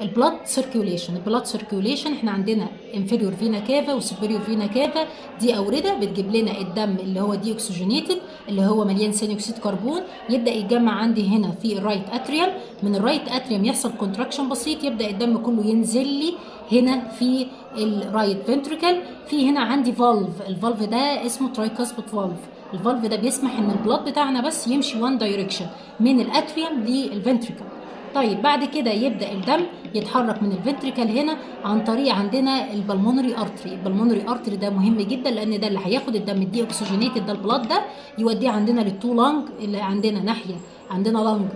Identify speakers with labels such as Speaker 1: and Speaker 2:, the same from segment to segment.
Speaker 1: البلاد سيركيوليشن. البلاد سيركيوليشن احنا عندنا انفيريور فينا كافا وسوبيريور فينا كافا، دي اورده بتجيب لنا الدم اللي هو دي اوكسجينيتد اللي هو مليان ثاني اكسيد كربون، يبدا يتجمع عندي هنا في الرايت اتريوم، من الرايت اتريوم يحصل كونتراكشن بسيط، يبدا الدم كله ينزل لي هنا في الرايت فنتريكل. في هنا عندي فالف، الفالف ده اسمه ترايكاسبيد فالف. الفالف ده بيسمح ان البلاد بتاعنا بس يمشي وان دايركشن من الاتريوم للفنتريكل. طيب بعد كده يبدا الدم يتحرك من الفنتريكل هنا عن طريق عندنا البلمونري ارتري. البلمونري ارتري ده مهم جدا لان ده اللي هياخد الدم الدي اوكسجينيتد ده البلاد ده يوديه عندنا للتو لانج اللي عندنا ناحيه، عندنا لانج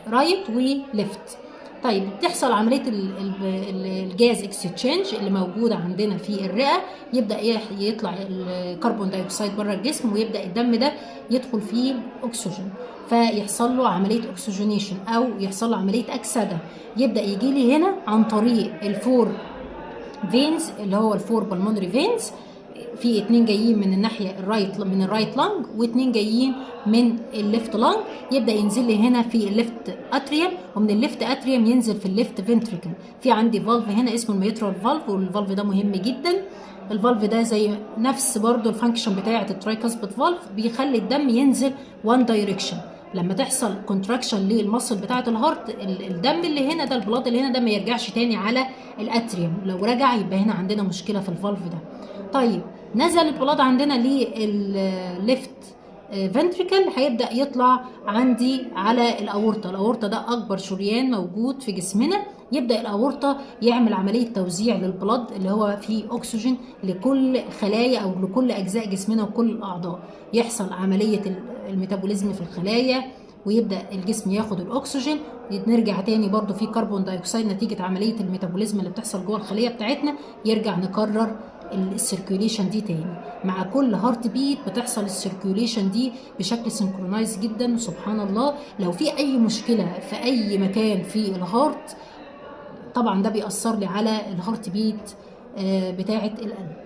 Speaker 1: رايت وليفت. طيب بتحصل عمليه الجاز اكستشينج اللي موجوده عندنا في الرئه، يبدا يطلع الكربون دايوكسيد بره الجسم ويبدا الدم ده يدخل فيه اكسجين، فيحصل له عمليه اكسجينيشن او يحصل له عمليه اكسده. يبدا يجي لي هنا عن طريق الفور فينز اللي هو الفور بالمونري فينز، في 2 جايين من الناحيه الرايت من الرايت لانج و2 جايين من الليفت لانج، يبدا ينزل لي هنا في الليفت اتريوم، ومن الليفت اتريوم ينزل في الليفت فنتريكل. في عندي فالف هنا اسمه الميترال فالف، والفالف ده مهم جدا. الفالف ده زي نفس برضو الفانكشن بتاعه الترايكاسبيد فالف، بيخلي الدم ينزل وان دايركشن. لما تحصل كونتراكشن للمصل بتاعه الهارت، الدم اللي هنا ده البلاد اللي هنا ده ما يرجعش تاني على الاتريوم، لو رجع يبقى هنا عندنا مشكله في الفالف ده. طيب نزل البلاد عندنا للليفت فنتريكل، هيبدا يطلع عندي على الاورطه. الاورطه ده اكبر شريان موجود في جسمنا، يبدا الاورطه يعمل عمليه توزيع للبلاد اللي هو فيه اكسجين لكل خلايا او لكل اجزاء جسمنا وكل الاعضاء، يحصل عمليه الميتابوليزم في الخلايا ويبدا الجسم ياخد الاكسجين، نرجع تاني برضو في كربون دايوكسيد نتيجه عمليه الميتابوليزم اللي بتحصل جوه الخليه بتاعتنا، يرجع نكرر السيركيوليشن دي تاني. مع كل هارت بيت بتحصل السيركيوليشن دي بشكل سنكرونايز جدا. وسبحان الله لو في اي مشكله في اي مكان في الهارت طبعا ده بيأثر لي على الهارت بيت بتاعه القلب.